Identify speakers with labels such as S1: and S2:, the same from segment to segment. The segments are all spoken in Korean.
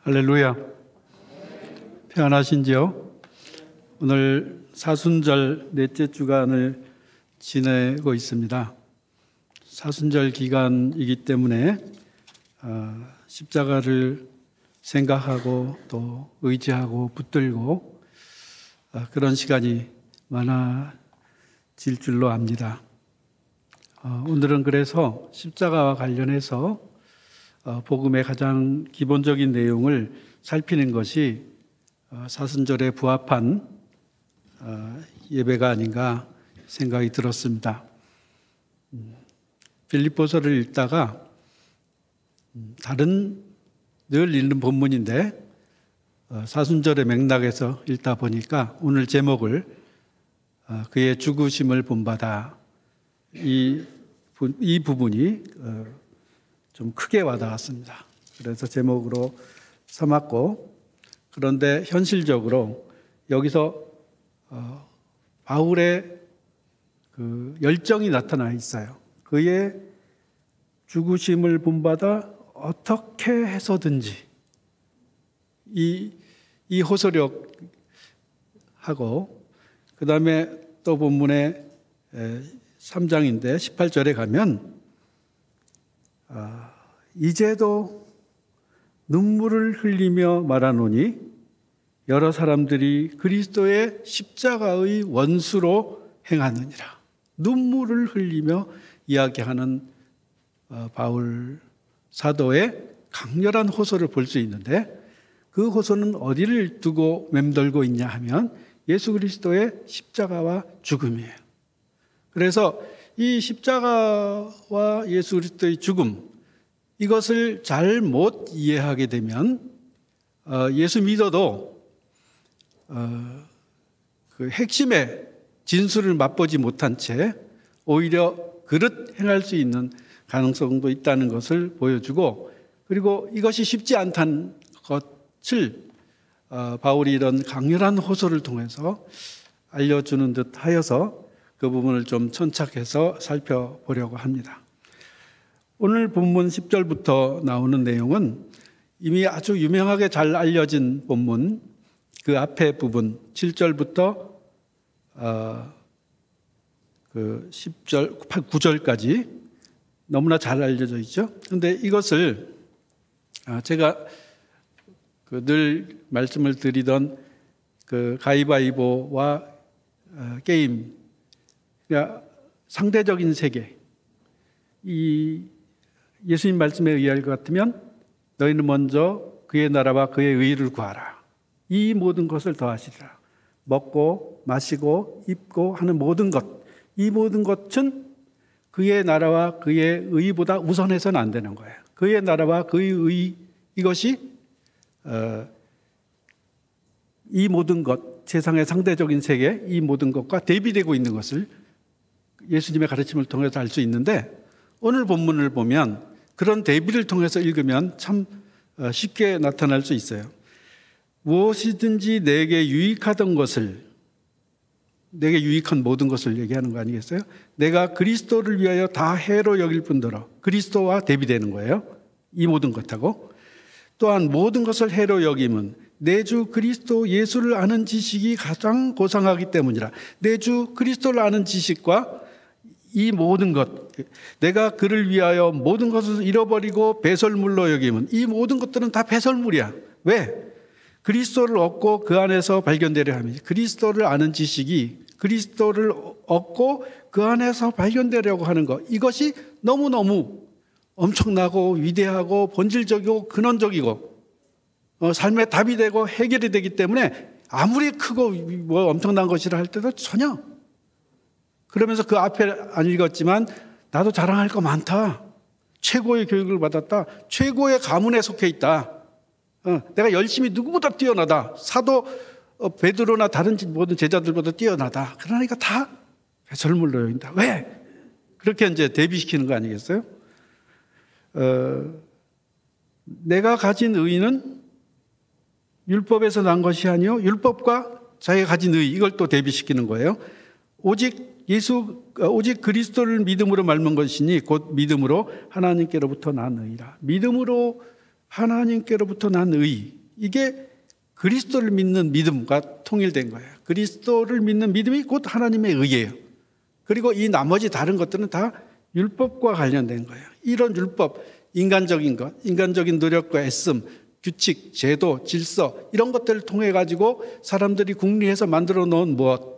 S1: 할렐루야. 평안하신지요? 오늘 사순절 넷째 주간을 지내고 있습니다. 사순절 기간이기 때문에 십자가를 생각하고 또 의지하고 붙들고 그런 시간이 많아질 줄로 압니다. 오늘은 그래서 십자가와 관련해서 복음의 가장 기본적인 내용을 살피는 것이 사순절에 부합한 예배가 아닌가 생각이 들었습니다. 빌립보서를 읽다가 다른 늘 읽는 본문인데 사순절의 맥락에서 읽다 보니까 오늘 제목을 그의 죽으심을 본받아 이 부분이 좀 크게 와닿았습니다. 그래서 제목으로 삼았고, 그런데 현실적으로 여기서 바울의 그 열정이 나타나 있어요. 그의 죽으심을 본받아 어떻게 해서든지 이 호소력하고, 그 다음에 또 본문의 3장인데 18절에 가면 이제도 눈물을 흘리며 말하노니 여러 사람들이 그리스도의 십자가의 원수로 행하느니라. 눈물을 흘리며 이야기하는 바울 사도의 강렬한 호소를 볼 수 있는데, 그 호소는 어디를 두고 맴돌고 있냐 하면 예수 그리스도의 십자가와 죽음이에요. 그래서 이 십자가와 예수 그리스도의 죽음, 이것을 잘못 이해하게 되면 예수 믿어도 그 핵심의 진술을 맛보지 못한 채 오히려 그릇 행할 수 있는 가능성도 있다는 것을 보여주고, 그리고 이것이 쉽지 않다는 것을 바울이 이런 강렬한 호소를 통해서 알려주는 듯 하여서 그 부분을 좀 천착해서 살펴보려고 합니다. 오늘 본문 10절부터 나오는 내용은 이미 아주 유명하게 잘 알려진 본문, 그 앞에 부분 7절부터 그 10절, 9절까지 너무나 잘 알려져 있죠. 그런데 이것을 제가 늘 말씀을 드리던 그 가위바위보와 게임, 그러니까 상대적인 세계, 이 예수님 말씀에 의할 것 같으면 너희는 먼저 그의 나라와 그의 의를 구하라. 이 모든 것을 더하시리라. 먹고 마시고 입고 하는 모든 것, 이 모든 것은 그의 나라와 그의 의보다 우선해서는 안 되는 거예요. 그의 나라와 그의 의, 이것이 이 모든 것, 세상의 상대적인 세계, 이 모든 것과 대비되고 있는 것을 예수님의 가르침을 통해서 알 수 있는데, 오늘 본문을 보면 그런 대비를 통해서 읽으면 참 쉽게 나타날 수 있어요. 무엇이든지 내게 유익하던 것을, 내게 유익한 모든 것을 얘기하는 거 아니겠어요? 내가 그리스도를 위하여 다 해로 여길 뿐더러, 그리스도와 대비되는 거예요. 이 모든 것하고. 또한 모든 것을 해로 여김은 내 주 그리스도 예수를 아는 지식이 가장 고상하기 때문이라. 내 주 그리스도를 아는 지식과 이 모든 것, 내가 그를 위하여 모든 것을 잃어버리고 배설물로 여기면 이 모든 것들은 다 배설물이야. 왜? 그리스도를 얻고 그 안에서 발견되려 합니다. 그리스도를 아는 지식이 그리스도를 얻고 그 안에서 발견되려고 하는 것, 이것이 너무너무 엄청나고 위대하고 본질적이고 근원적이고 삶의 답이 되고 해결이 되기 때문에 아무리 크고 뭐 엄청난 것이라 할 때도 전혀, 그러면서 그 앞에 안 읽었지만 나도 자랑할 거 많다. 최고의 교육을 받았다. 최고의 가문에 속해 있다. 내가 열심히 누구보다 뛰어나다. 사도 베드로나 다른 모든 제자들보다 뛰어나다. 그러니까 다 배설물로 여긴다. 왜? 그렇게 이제 대비시키는 거 아니겠어요? 내가 가진 의는 율법에서 난 것이 아니요 율법과 자기가 가진 의, 이걸 또 대비시키는 거예요. 오직 그리스도를 믿음으로 말면 것이니 곧 믿음으로 하나님께로부터 난 의라. 믿음으로 하나님께로부터 난 의, 이게 그리스도를 믿는 믿음과 통일된 거예요. 그리스도를 믿는 믿음이 곧 하나님의 의예요. 그리고 이 나머지 다른 것들은 다 율법과 관련된 거예요. 이런 율법, 인간적인 것, 인간적인 노력과 애씀, 규칙, 제도, 질서 이런 것들을 통해 가지고 사람들이 궁리해서 만들어 놓은 무엇,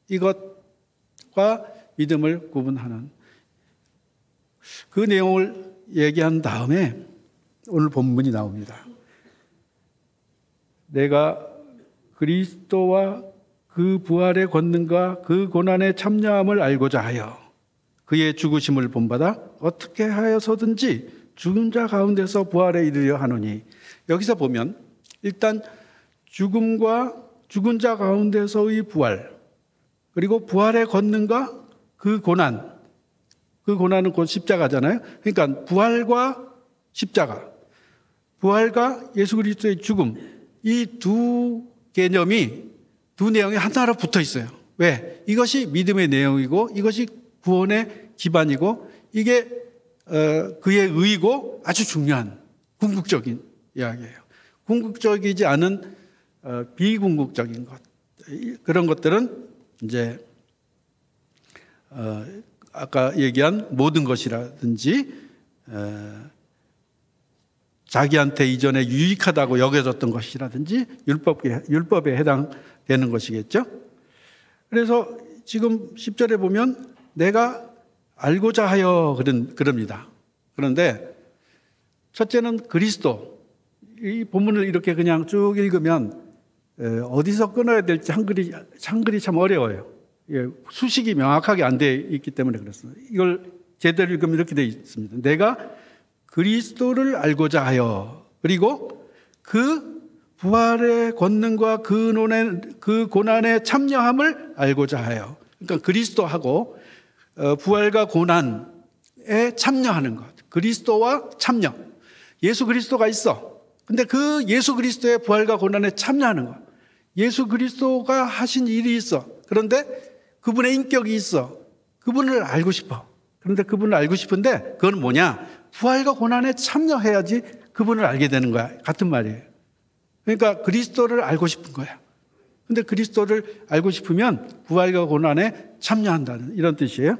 S1: 이것과 믿음을 구분하는 그 내용을 얘기한 다음에 오늘 본문이 나옵니다. 내가 그리스도와 그 부활의 권능과 그 고난의 참여함을 알고자 하여 그의 죽으심을 본받아 어떻게 하여서든지 죽은 자 가운데서 부활에 이르려 하노니. 여기서 보면 일단 죽음과 죽은 자 가운데서의 부활, 그리고 부활의 권능과 그 고난, 그 고난은 곧 십자가잖아요. 그러니까 부활과 십자가, 부활과 예수 그리스도의 죽음, 이 두 개념이, 두 내용이 하나로 붙어 있어요. 왜? 이것이 믿음의 내용이고 이것이 구원의 기반이고 이게 그의 의이고 아주 중요한 궁극적인 이야기예요. 궁극적이지 않은 비궁극적인 것, 그런 것들은 이제 아까 얘기한 모든 것이라든지 자기한테 이전에 유익하다고 여겨졌던 것이라든지 율법에 해당되는 것이겠죠. 그래서 지금 10절에 보면 내가 알고자 하여 그럽니다. 그런데 첫째는 그리스도. 이 본문을 이렇게 그냥 쭉 읽으면 어디서 끊어야 될지 한글이 참 어려워요. 수식이 명확하게 안 돼 있기 때문에 그렇습니다. 이걸 제대로 읽으면 이렇게 돼 있습니다. 내가 그리스도를 알고자 하여, 그리고 그 부활의 권능과 그 고난의 참여함을 알고자 하여. 그러니까 그리스도하고 부활과 고난에 참여하는 것. 그리스도와 참여. 예수 그리스도가 있어. 근데 그 예수 그리스도의 부활과 고난에 참여하는 것. 예수 그리스도가 하신 일이 있어. 그런데 그분의 인격이 있어. 그분을 알고 싶어. 그런데 그분을 알고 싶은데 그건 뭐냐? 부활과 고난에 참여해야지 그분을 알게 되는 거야. 같은 말이에요. 그러니까 그리스도를 알고 싶은 거야. 근데 그리스도를 알고 싶으면 부활과 고난에 참여한다는 이런 뜻이에요.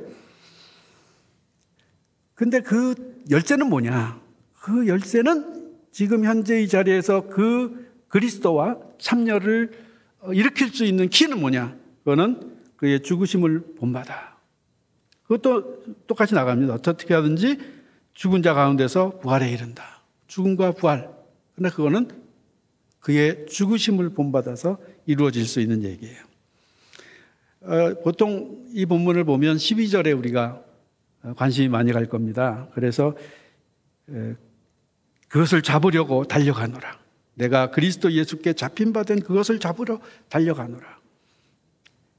S1: 근데 그 열쇠는 뭐냐? 그 열쇠는 지금 현재 이 자리에서 그 그리스도와 참여를 일으킬 수 있는 키는 뭐냐? 그거는 그의 죽으심을 본받아. 그것도 똑같이 나갑니다. 어떻게 하든지 죽은 자 가운데서 부활에 이른다. 죽음과 부활. 근데 그거는 그의 죽으심을 본받아서 이루어질 수 있는 얘기예요. 보통 이 본문을 보면 12절에 우리가 관심이 많이 갈 겁니다. 그래서 그것을 잡으려고 달려가노라. 내가 그리스도 예수께 잡힌 바 된 그것을 잡으러 달려가노라.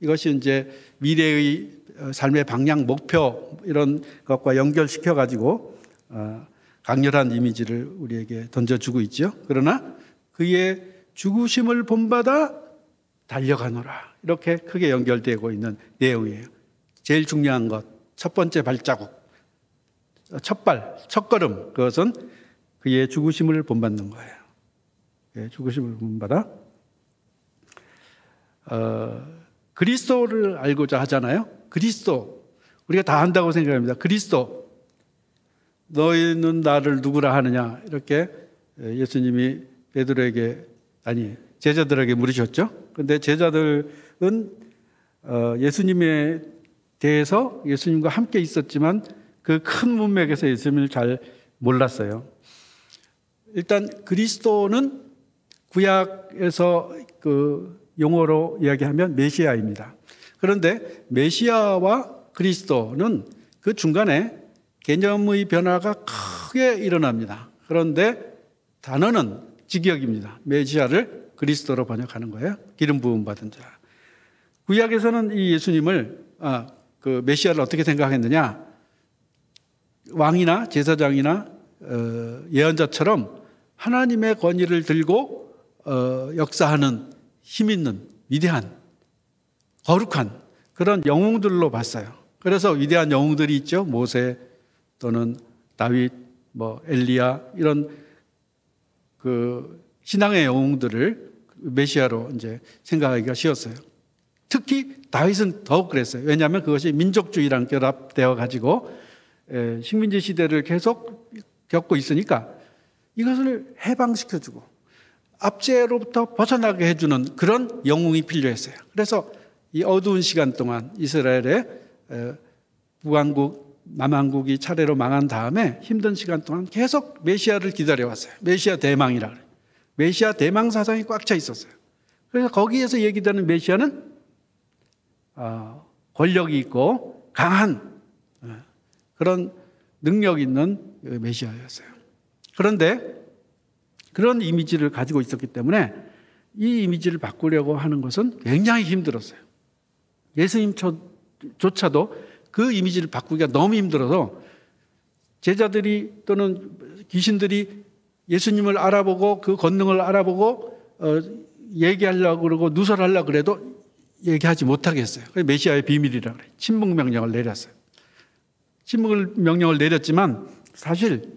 S1: 이것이 이제 미래의 삶의 방향, 목표 이런 것과 연결시켜 가지고 강렬한 이미지를 우리에게 던져주고 있죠. 그러나 그의 죽으심을 본받아 달려가노라. 이렇게 크게 연결되고 있는 내용이에요. 제일 중요한 것, 첫 번째 발자국, 첫걸음, 그것은 그의 죽으심을 본받는 거예요. 그의 죽으심을 본받아. 그리스도를 알고자 하잖아요. 그리스도, 우리가 다 안다고 생각합니다. 그리스도, 너희는 나를 누구라 하느냐, 이렇게 예수님이 베드로에게, 아니 제자들에게 물으셨죠. 그런데 제자들은 예수님에 대해서 예수님과 함께 있었지만 그 큰 문맥에서 예수님을 잘 몰랐어요. 일단 그리스도는 구약에서 그 용어로 이야기하면 메시아입니다. 그런데 메시아와 그리스도는 그 중간에 개념의 변화가 크게 일어납니다. 그런데 단어는 직역입니다. 메시아를 그리스도로 번역하는 거예요. 기름 부음 받은 자. 구약에서는 이 예수님을 그 메시아를 어떻게 생각했느냐? 왕이나 제사장이나 예언자처럼 하나님의 권위를 들고 역사하는 힘 있는 위대한 거룩한 그런 영웅들로 봤어요. 그래서 위대한 영웅들이 있죠. 모세 또는 다윗, 엘리야 이런 그 신앙의 영웅들을 메시아로 이제 생각하기가 쉬웠어요. 특히 다윗은 더욱 그랬어요. 왜냐하면 그것이 민족주의랑 결합되어 가지고 식민지 시대를 계속 겪고 있으니까 이것을 해방시켜주고 압제로부터 벗어나게 해주는 그런 영웅이 필요했어요. 그래서 이 어두운 시간 동안 이스라엘의 북왕국, 남왕국이 차례로 망한 다음에 힘든 시간 동안 계속 메시아를 기다려왔어요. 메시아 대망이라 그래요. 메시아 대망 사상이 꽉 차 있었어요. 그래서 거기에서 얘기되는 메시아는 권력이 있고 강한 그런 능력 있는 메시아였어요. 그런데 그런 이미지를 가지고 있었기 때문에 이 이미지를 바꾸려고 하는 것은 굉장히 힘들었어요. 예수님조차도 그 이미지를 바꾸기가 너무 힘들어서 제자들이 또는 귀신들이 예수님을 알아보고 그 권능을 알아보고 얘기하려고 그러고 누설하려고 그래도 얘기하지 못하게 했어요. 메시아의 비밀이라고 그래요. 침묵 명령을 내렸어요. 침묵 명령을 내렸지만 사실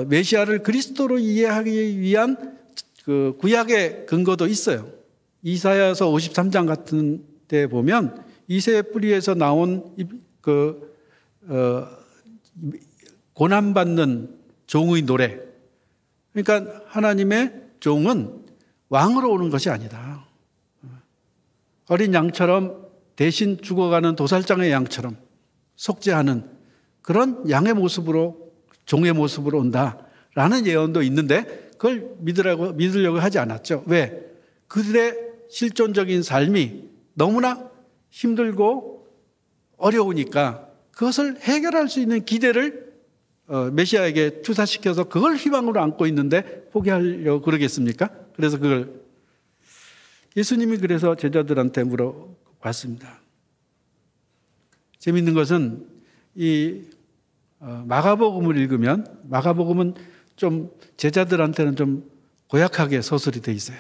S1: 메시아를 그리스도로 이해하기 위한 그 구약의 근거도 있어요. 이사야서 53장 같은 데 보면 이새의 뿌리에서 나온 고난받는 종의 노래. 그러니까 하나님의 종은 왕으로 오는 것이 아니다. 어린 양처럼 대신 죽어가는 도살장의 양처럼 속죄하는 그런 양의 모습으로 종의 모습으로 온다라는 예언도 있는데 그걸 믿으려고 하지 않았죠. 왜? 그들의 실존적인 삶이 너무나 힘들고 어려우니까 그것을 해결할 수 있는 기대를 메시아에게 투사시켜서 그걸 희망으로 안고 있는데 포기하려고 그러겠습니까? 그래서 그걸 예수님이 그래서 제자들한테 물어봤습니다. 재미있는 것은 이 마가복음을 읽으면 마가복음은 좀 제자들한테는 좀 고약하게 서술이 돼 있어요.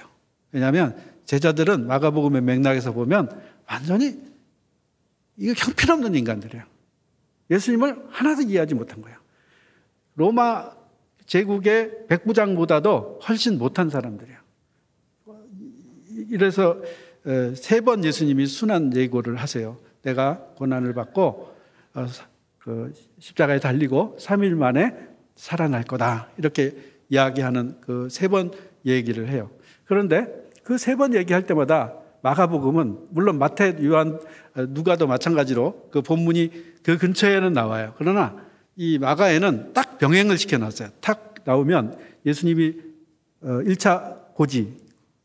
S1: 왜냐하면 제자들은 마가복음의 맥락에서 보면 완전히 이거 형편없는 인간들이에요. 예수님을 하나도 이해하지 못한 거예요. 로마 제국의 백부장보다도 훨씬 못한 사람들이에요. 이래서 3번 예수님이 순환 예고를 하세요. 내가 고난을 받고 십자가에 달리고 3일 만에 살아날 거다. 이렇게 이야기하는 그 3번 얘기를 해요. 그런데 그 3번 얘기할 때마다 마가복음은 물론 마태, 요한, 누가도 마찬가지로 그 본문이 그 근처에는 나와요. 그러나 이 마가에는 딱 병행을 시켜놨어요. 탁 나오면 예수님이 1차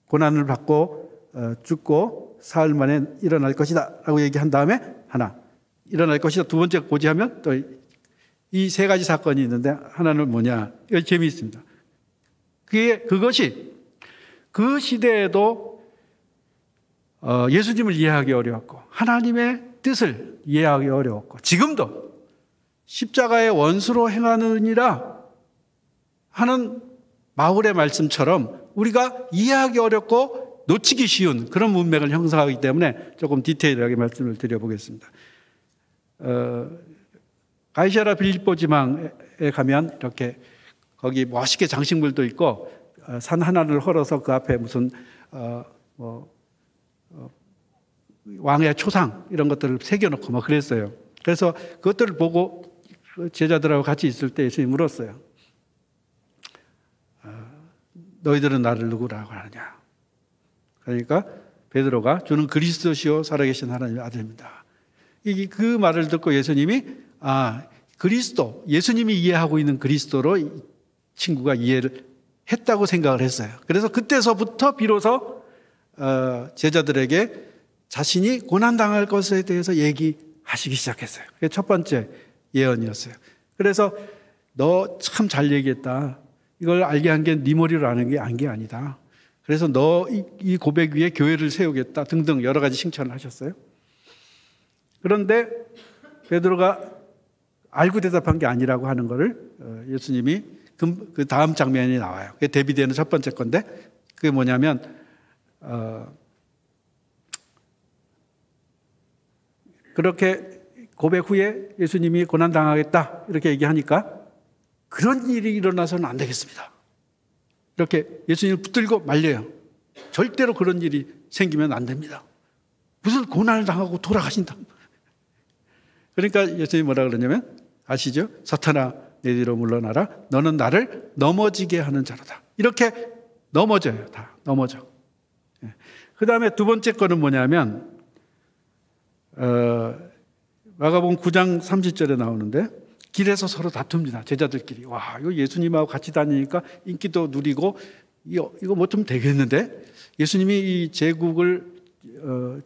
S1: 고난을 받고 죽고 사흘 만에 일어날 것이다 라고 얘기한 다음에 하나, 일어날 것이다. 두 번째 고지하면 또 이 3가지 사건이 있는데 하나는 뭐냐. 이거 재미있습니다. 그것이 그 시대에도 예수님을 이해하기 어려웠고 하나님의 뜻을 이해하기 어려웠고 지금도 십자가의 원수로 행하느니라 하는 바울의 말씀처럼 우리가 이해하기 어렵고 놓치기 쉬운 그런 문맥을 형성하기 때문에 조금 디테일하게 말씀을 드려보겠습니다. 가이사랴 빌립보 지방에 가면 이렇게 거기 멋있게 장식물도 있고 산 하나를 헐어서 그 앞에 무슨 왕의 초상 이런 것들을 새겨놓고 뭐 그랬어요. 그래서 그것들을 보고 제자들하고 같이 있을 때 예수님이 물었어요. 너희들은 나를 누구라고 하느냐? 그러니까 베드로가 주는 그리스도시요 살아계신 하나님의 아들입니다. 그 말을 듣고 예수님이 그리스도, 예수님이 이해하고 있는 그리스도로 이 친구가 이해를 했다고 생각을 했어요. 그래서 그때서부터 비로소 제자들에게 자신이 고난당할 것에 대해서 얘기하시기 시작했어요. 그게 첫 번째 예언이었어요. 그래서 너 참 잘 얘기했다. 이걸 알게 한 게 네 머리로 아는 게 아니다. 그래서 너 이 고백 위에 교회를 세우겠다 등등 여러 가지 칭찬을 하셨어요. 그런데 베드로가 알고 대답한 게 아니라고 하는 것을 예수님이 그 다음 장면이 나와요. 그게 대비되는 첫 번째 건데 그게 뭐냐면 그렇게 고백 후에 예수님이 고난당하겠다 이렇게 얘기하니까 그런 일이 일어나서는 안 되겠습니다. 이렇게 예수님을 붙들고 말려요. 절대로 그런 일이 생기면 안 됩니다. 무슨 고난을 당하고 돌아가신다. 그러니까 예수님이 뭐라 그러냐면 아시죠? 사탄아 내 뒤로 물러나라. 너는 나를 넘어지게 하는 자로다. 이렇게 넘어져요. 다 넘어져. 그 다음에 두 번째 거는 뭐냐면 마가복음 9장 30절에 나오는데 길에서 서로 다툽니다. 제자들끼리. 와, 이거 예수님하고 같이 다니니까 인기도 누리고 이거 뭐 좀 되겠는데? 예수님이 이 제국을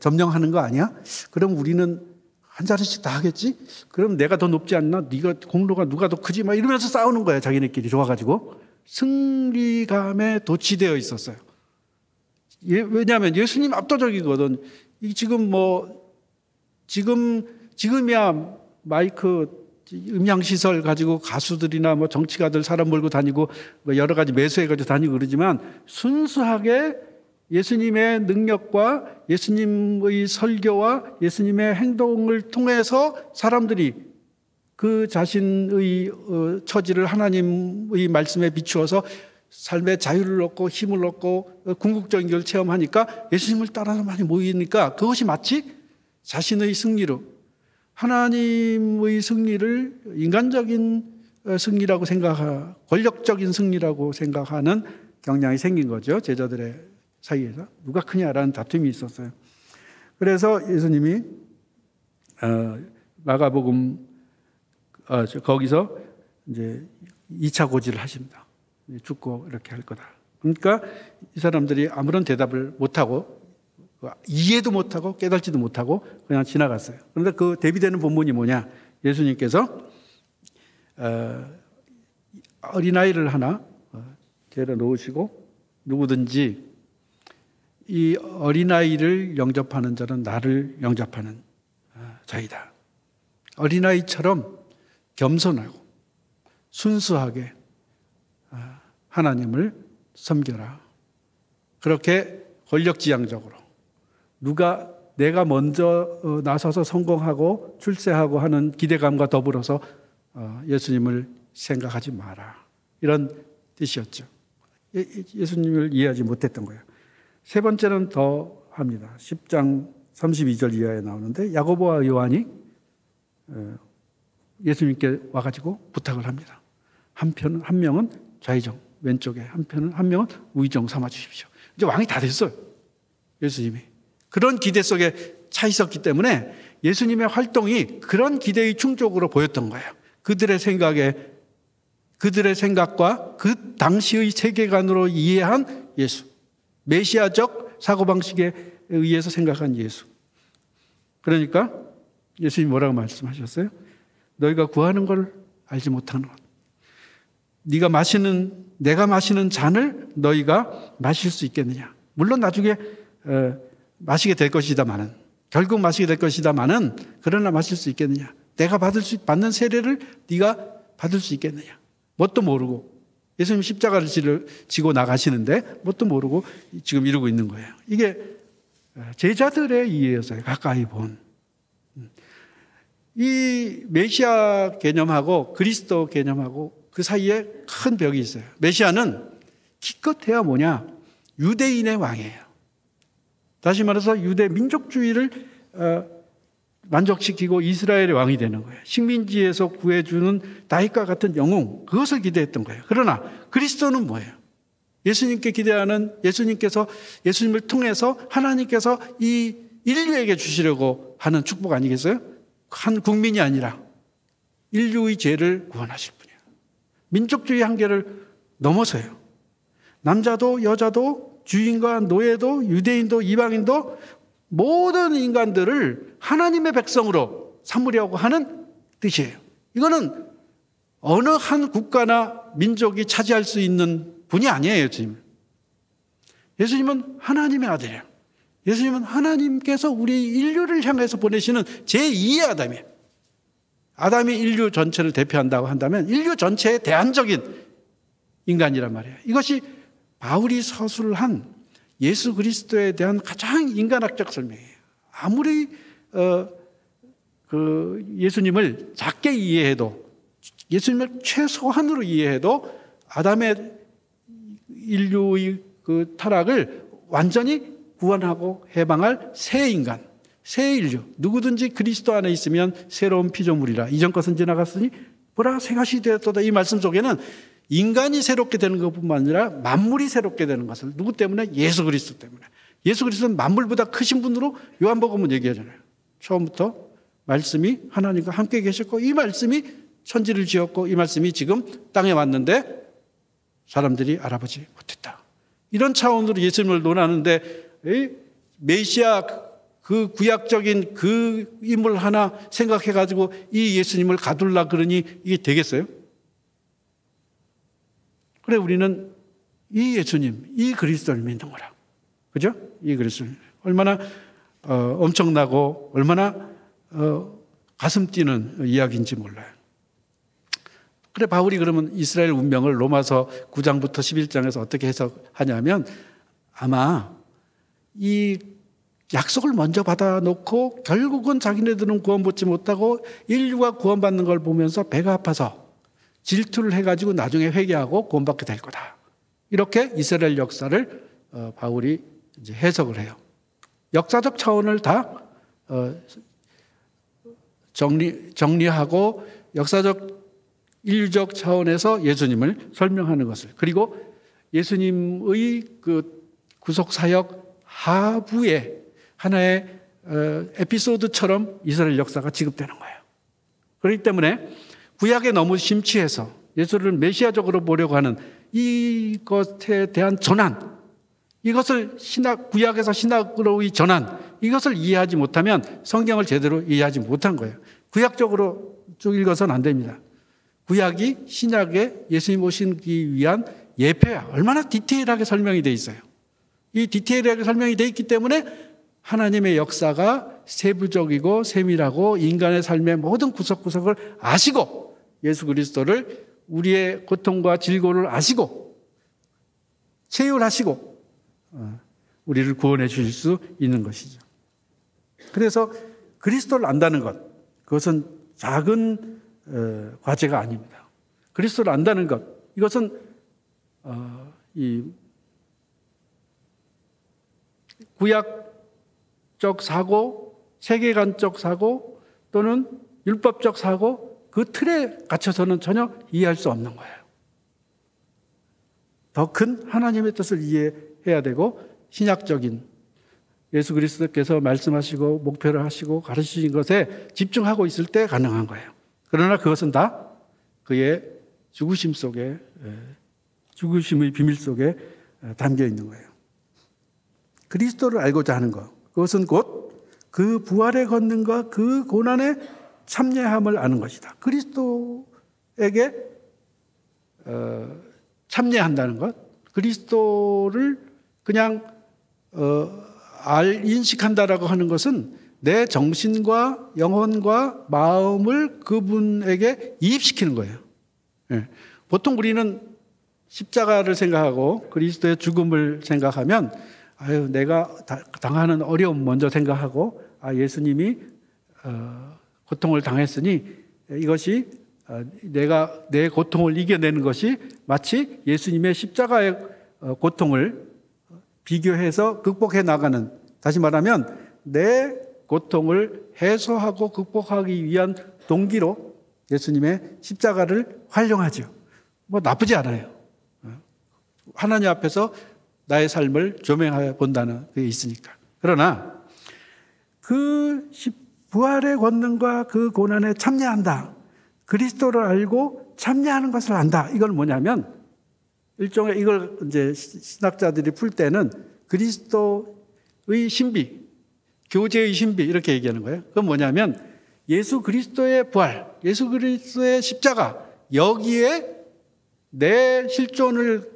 S1: 점령하는 거 아니야? 그럼 우리는 한 자리씩 다 하겠지? 그럼 내가 더 높지 않나? 네가 공로가 누가 더 크지? 막 이러면서 싸우는 거예요. 자기네끼리 좋아가지고. 승리감에 도취되어 있었어요. 왜냐하면 예수님 압도적이거든. 지금이야 마이크 음향시설 가지고 가수들이나 뭐 정치가들 사람 몰고 다니고 뭐 여러 가지 매수해가지고 다니고 그러지만 순수하게 예수님의 능력과 예수님의 설교와 예수님의 행동을 통해서 사람들이 그 자신의 처지를 하나님의 말씀에 비추어서 삶의 자유를 얻고 힘을 얻고 궁극적인 걸 체험하니까 예수님을 따라서 많이 모이니까 그것이 마치 자신의 승리로 하나님의 승리를 인간적인 승리라고 생각하고 권력적인 승리라고 생각하는 경향이 생긴 거죠. 제자들의 사이에서. 누가 크냐라는 다툼이 있었어요. 그래서 예수님이 마가복음 거기서 이제 2차 고지를 하십니다. 죽고 이렇게 할 거다. 그러니까 이 사람들이 아무런 대답을 못하고 이해도 못하고 깨달지도 못하고 그냥 지나갔어요. 그런데 그 대비되는 본문이 뭐냐? 예수님께서 어린아이를 하나 데려 놓으시고 누구든지 이 어린아이를 영접하는 자는 나를 영접하는 자이다. 어린아이처럼 겸손하고 순수하게 하나님을 섬겨라. 그렇게 권력지향적으로 누가 내가 먼저 나서서 성공하고 출세하고 하는 기대감과 더불어서 예수님을 생각하지 마라. 이런 뜻이었죠. 예수님을 이해하지 못했던 거예요. 세 번째는 더 합니다. 10장 32절 이하에 나오는데 야고보와 요한이 예수님께 와가지고 부탁을 합니다. 한 명은 좌의정 왼쪽에 한 명은 우의정 삼아 주십시오. 이제 왕이 다 됐어요. 예수님이. 그런 기대 속에 차 있었기 때문에 예수님의 활동이 그런 기대의 충족으로 보였던 거예요. 그들의 생각과 그 당시의 세계관으로 이해한 예수. 메시아적 사고방식에 의해서 생각한 예수. 그러니까 예수님이 뭐라고 말씀하셨어요? 너희가 구하는 걸 알지 못하는 것. 내가 마시는 잔을 너희가 마실 수 있겠느냐. 물론 나중에 마시게 될 것이다마는 결국 마시게 될 것이다마는 그러나 마실 수 있겠느냐. 내가 받는 세례를 네가 받을 수 있겠느냐. 뭣도 모르고 예수님 십자가를 지고 나가시는데 뭣도 모르고 지금 이러고 있는 거예요. 이게 제자들의 이해였어요. 가까이 본. 이 메시아 개념하고 그리스도 개념하고 그 사이에 큰 벽이 있어요. 메시아는 기껏해야 뭐냐? 유대인의 왕이에요. 다시 말해서 유대 민족주의를 만족시키고 이스라엘의 왕이 되는 거예요. 식민지에서 구해주는 다윗과 같은 영웅, 그것을 기대했던 거예요. 그러나 그리스도는 뭐예요? 예수님께 기대하는 예수님께서 예수님을 통해서 하나님께서 이 인류에게 주시려고 하는 축복 아니겠어요? 한 국민이 아니라 인류의 죄를 구원하실 분이에요. 민족주의 한계를 넘어서요. 남자도 여자도 주인과 노예도 유대인도 이방인도 모든 인간들을 하나님의 백성으로 삼으려고 하는 뜻이에요. 이거는 어느 한 국가나 민족이 차지할 수 있는 분이 아니에요. 예수님은. 예수님은 하나님의 아들이에요. 예수님은 하나님께서 우리 인류를 향해서 보내시는 제2의 아담이에요. 아담이 인류 전체를 대표한다고 한다면 인류 전체의 대안적인 인간이란 말이에요. 이것이 바울이 서술한 예수 그리스도에 대한 가장 인간학적 설명이에요. 아무리 예수님을 작게 이해해도 예수님을 최소한으로 이해해도 아담의 인류의 그 타락을 완전히 구원하고 해방할 새 인간, 새 인류, 누구든지 그리스도 안에 있으면 새로운 피조물이라. 이전 것은 지나갔으니 보라 새 것이 되었도다. 이 말씀 속에는 인간이 새롭게 되는 것뿐만 아니라 만물이 새롭게 되는 것을, 누구 때문에? 예수 그리스도 때문에. 예수 그리스도는 만물보다 크신 분으로 요한복음은 얘기하잖아요. 처음부터 말씀이 하나님과 함께 계셨고 이 말씀이 천지를 지었고 이 말씀이 지금 땅에 왔는데 사람들이 알아보지 못했다. 이런 차원으로 예수님을 논하는데 메시아 그 구약적인 그 인물 하나 생각해가지고 이 예수님을 가둘라 그러니 이게 되겠어요? 그래 우리는 이 예수님, 이 그리스도를 믿는 거라. 그죠? 이 그리스도를. 얼마나 엄청나고 얼마나 가슴 뛰는 이야기인지 몰라요. 그래 바울이 그러면 이스라엘 운명을 로마서 9장부터 11장에서 어떻게 해석하냐면 아마 이 약속을 먼저 받아놓고 결국은 자기네들은 구원받지 못하고 인류가 구원받는 걸 보면서 배가 아파서 질투를 해가지고 나중에 회개하고 구원받게 될 거다. 이렇게 이스라엘 역사를 바울이 이제 해석을 해요. 역사적 차원을 다 정리하고 역사적 인류적 차원에서 예수님을 설명하는 것을, 그리고 예수님의 그 구속 사역 하부에 하나의 에피소드처럼 이스라엘 역사가 지급되는 거예요. 그렇기 때문에 구약에 너무 심취해서 예수를 메시아적으로 보려고 하는 이것에 대한 전환, 이것을 구약에서 신학으로의 전환, 이것을 이해하지 못하면 성경을 제대로 이해하지 못한 거예요. 구약적으로 쭉 읽어서는 안 됩니다. 구약이 신약에 예수님 오시기 위한 예표야. 얼마나 디테일하게 설명이 돼 있어요. 이 디테일하게 설명이 돼 있기 때문에 하나님의 역사가 세부적이고 세밀하고 인간의 삶의 모든 구석구석을 아시고 예수 그리스도를 우리의 고통과 질고를 아시고 체휼하시고 우리를 구원해 주실 수 있는 것이죠. 그래서 그리스도를 안다는 것, 그것은 작은 과제가 아닙니다. 그리스도를 안다는 것, 이것은 이 구약적 사고, 세계관적 사고 또는 율법적 사고, 그 틀에 갇혀서는 전혀 이해할 수 없는 거예요. 더 큰 하나님의 뜻을 이해해야 되고 신약적인 예수 그리스도께서 말씀하시고 목표를 하시고 가르치신 것에 집중하고 있을 때 가능한 거예요. 그러나 그것은 다 그의 죽으심 속에, 죽으심의 비밀 속에 담겨 있는 거예요. 그리스도를 알고자 하는 것, 그것은 곧 그 부활의 권능과 그 고난의 참여함을 아는 것이다. 그리스도에게 참여한다는 것, 그리스도를 그냥 인식한다라고 하는 것은 내 정신과 영혼과 마음을 그분에게 이입시키는 거예요. 보통 우리는 십자가를 생각하고 그리스도의 죽음을 생각하면 내가 당하는 어려움 먼저 생각하고 예수님이 고통을 당했으니 이것이 내가 내 고통을 이겨내는 것이 마치 예수님의 십자가의 고통을 비교해서 극복해 나가는, 다시 말하면 내 고통을 해소하고 극복하기 위한 동기로 예수님의 십자가를 활용하죠. 뭐 나쁘지 않아요. 하나님 앞에서 나의 삶을 조명해 본다는 게 있으니까. 그러나 그 부활의 권능과 그 고난에 참여한다, 그리스도를 알고 참여하는 것을 안다, 이건 뭐냐면 일종의 이걸 이제 신학자들이 풀 때는 그리스도의 신비, 교제의 신비 이렇게 얘기하는 거예요. 그건 뭐냐면 예수 그리스도의 부활, 예수 그리스도의 십자가, 여기에 내 실존을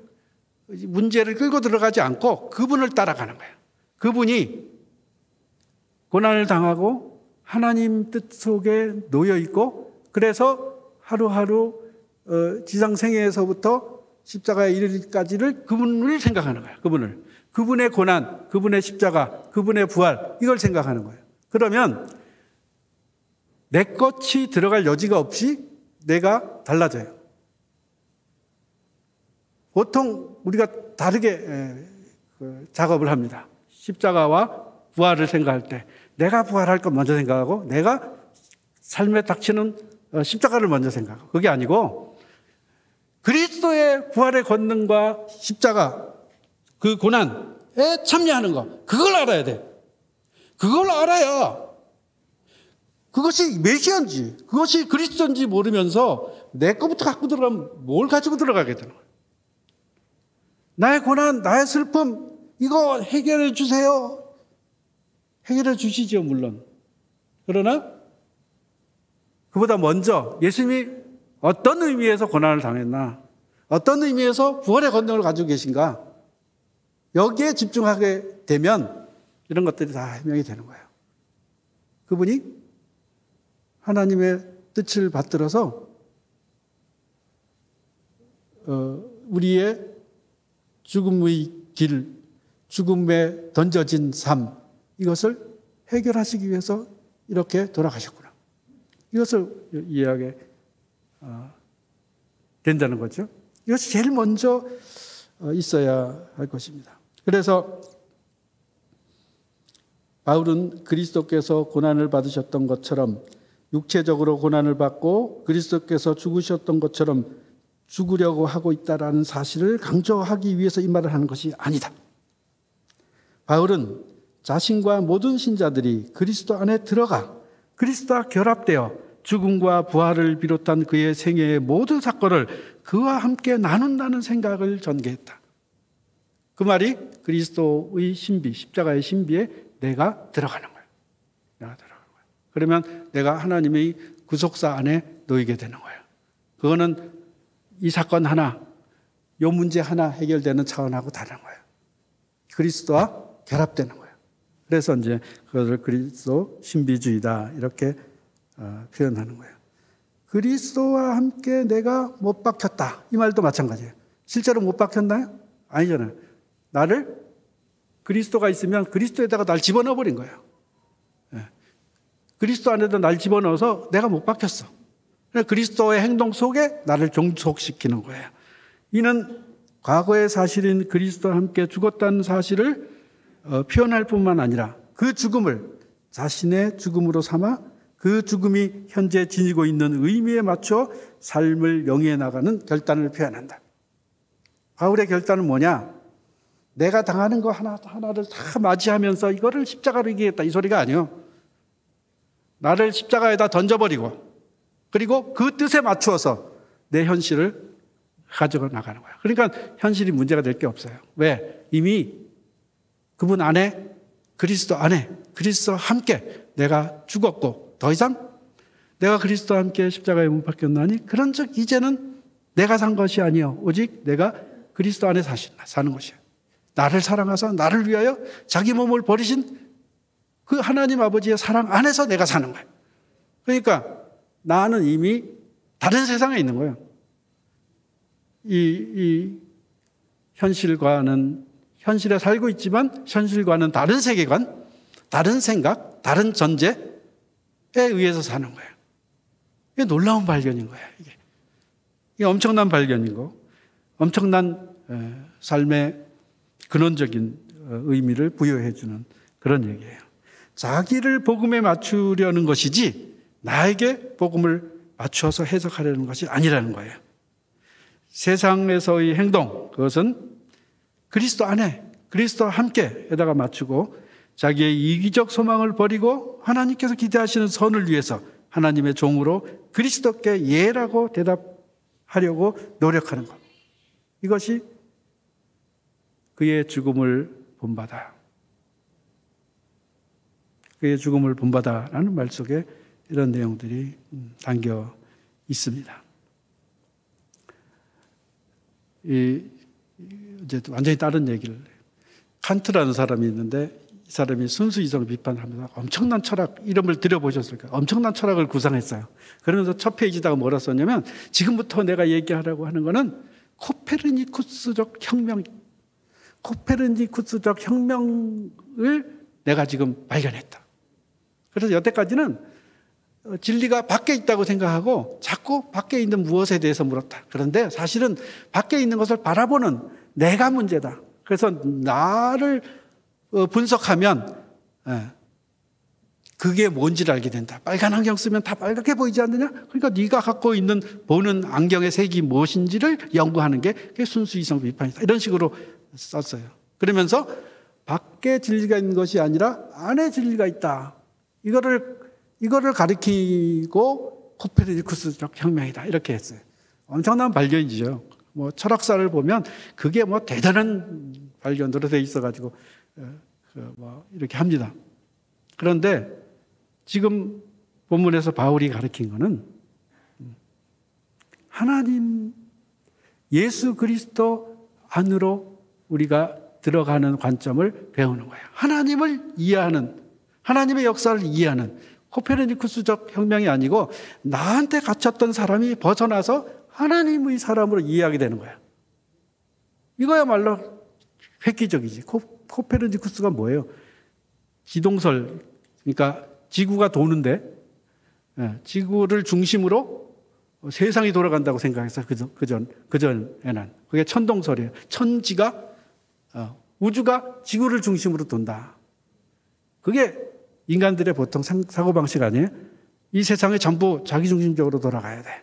S1: 문제를 끌고 들어가지 않고 그분을 따라가는 거예요. 그분이 고난을 당하고 하나님 뜻 속에 놓여 있고, 그래서 하루하루 지상생애에서부터 십자가에 이르기까지를 그분을 생각하는 거예요. 그분의 고난, 그분의 십자가, 그분의 부활, 이걸 생각하는 거예요. 그러면 내 것이 들어갈 여지가 없이 내가 달라져요. 보통 우리가 다르게 작업을 합니다. 십자가와 부활을 생각할 때 내가 부활할 것 먼저 생각하고 내가 삶에 닥치는 십자가를 먼저 생각하고, 그게 아니고 그리스도의 부활의 권능과 십자가 그 고난에 참여하는 것, 그걸 알아야 돼. 그걸 알아야 그것이 메시아인지 그것이 그리스도인지 모르면서 내 것부터 갖고 들어가면 뭘 가지고 들어가게 되는 거예요. 나의 고난, 나의 슬픔, 이거 해결해 주세요. 해결해 주시죠, 물론. 그러나 그보다 먼저 예수님이 어떤 의미에서 고난을 당했나, 어떤 의미에서 부활의 권능을 가지고 계신가, 여기에 집중하게 되면 이런 것들이 다 해명이 되는 거예요. 그분이 하나님의 뜻을 받들어서 우리의 죽음의 길, 죽음에 던져진 삶, 이것을 해결하시기 위해서 이렇게 돌아가셨구나. 이것을 이해하게 된다는 거죠. 이것이 제일 먼저 있어야 할 것입니다. 그래서 바울은 그리스도께서 고난을 받으셨던 것처럼 육체적으로 고난을 받고 그리스도께서 죽으셨던 것처럼 죽으려고 하고 있다라는 사실을 강조하기 위해서 이 말을 하는 것이 아니다. 바울은 자신과 모든 신자들이 그리스도 안에 들어가 그리스도와 결합되어 죽음과 부활을 비롯한 그의 생애의 모든 사건을 그와 함께 나눈다는 생각을 전개했다. 그 말이 그리스도의 신비, 십자가의 신비에 내가 들어가는 거예요. 내가 들어가는 거예요. 그러면 내가 하나님의 구속사 안에 놓이게 되는 거예요. 그거는 이 사건 하나, 이 문제 하나 해결되는 차원하고 다른 거예요. 그리스도와 결합되는 거예요. 그래서 이제 그것을 그리스도 신비주의다 이렇게 표현하는 거예요. 그리스도와 함께 내가 못 박혔다, 이 말도 마찬가지예요. 실제로 못 박혔나요? 아니잖아요. 나를 그리스도가 있으면 그리스도에다가 날 집어넣어 버린 거예요. 그리스도 안에다 날 집어넣어서 내가 못 박혔어. 그리스도의 행동 속에 나를 종속시키는 거예요. 이는 과거의 사실인 그리스도와 함께 죽었다는 사실을 표현할 뿐만 아니라 그 죽음을 자신의 죽음으로 삼아 그 죽음이 현재 지니고 있는 의미에 맞춰 삶을 영위해 나가는 결단을 표현한다. 바울의 결단은 뭐냐? 내가 당하는 거 하나하나를 다 맞이하면서 이거를 십자가로 이기겠다, 이 소리가 아니에요. 나를 십자가에다 던져버리고 그리고 그 뜻에 맞추어서 내 현실을 가져가 나가는 거야. 그러니까 현실이 문제가 될 게 없어요. 왜? 이미 그분 안에, 그리스도 안에, 그리스도와 함께 내가 죽었고 더 이상 내가 그리스도와 함께 십자가에 못 박혔나니 그런즉 이제는 내가 산 것이 아니요 오직 내가 그리스도 안에 사는 것이에요. 나를 사랑하사 나를 위하여 자기 몸을 버리신 그 하나님 아버지의 사랑 안에서 내가 사는 거예요. 그러니까 나는 이미 다른 세상에 있는 거예요. 이 현실과는, 현실에 살고 있지만 현실과는 다른 세계관, 다른 생각, 다른 전제에 의해서 사는 거예요. 이게 놀라운 발견인 거예요. 이게 엄청난 발견이고 엄청난 삶의 근원적인 의미를 부여해 주는 그런 얘기예요. 자기를 복음에 맞추려는 것이지 나에게 복음을 맞춰서 해석하려는 것이 아니라는 거예요. 세상에서의 행동, 그것은 그리스도 안에, 그리스도와 함께에다가 맞추고 자기의 이기적 소망을 버리고 하나님께서 기대하시는 선을 위해서 하나님의 종으로 그리스도께 예라고 대답하려고 노력하는 것. 이것이 그의 죽음을 본바다. 그의 죽음을 본바다라는 말 속에 이런 내용들이 담겨 있습니다. 이제 완전히 다른 얘기를 해요. 칸트라는 사람이 있는데 이 사람이 순수 이성을 비판하면서 엄청난 철학, 이름을 들어보셨을까요? 엄청난 철학을 구상했어요. 그러면서 첫 페이지다가 뭐라 썼냐면 지금부터 내가 얘기하려고 하는 거는 코페르니쿠스적 혁명을 내가 지금 발견했다. 그래서 여태까지는 진리가 밖에 있다고 생각하고 자꾸 밖에 있는 무엇에 대해서 물었다. 그런데 사실은 밖에 있는 것을 바라보는 내가 문제다. 그래서 나를 분석하면 그게 뭔지를 알게 된다. 빨간 안경 쓰면 다 빨갛게 보이지 않느냐? 그러니까 네가 갖고 있는 보는 안경의 색이 무엇인지를 연구하는 게 그게 순수이성 비판이다. 이런 식으로 썼어요. 그러면서 밖에 진리가 있는 것이 아니라 안에 진리가 있다. 이거를 가리키고 코페르니쿠스적 혁명이다. 이렇게 했어요. 엄청난 발견이죠. 뭐 철학사를 보면 그게 뭐 대단한 발견으로 돼 있어가지고 뭐 이렇게 합니다. 그런데 지금 본문에서 바울이 가르친 거는 하나님 예수 그리스도 안으로 우리가 들어가는 관점을 배우는 거예요. 하나님을 이해하는, 하나님의 역사를 이해하는 코페르니쿠스적 혁명이 아니고 나한테 갇혔던 사람이 벗어나서 하나님의 사람으로 이해하게 되는 거예요. 이거야말로 획기적이지. 코페르니쿠스가 뭐예요? 기동설, 그러니까 지구가 도는데 지구를 중심으로 세상이 돌아간다고 생각해서 그전에는 그게 천동설이에요. 천지가 우주가 지구를 중심으로 돈다. 그게 인간들의 보통 사고방식 아니에요? 이 세상이 전부 자기중심적으로 돌아가야 돼.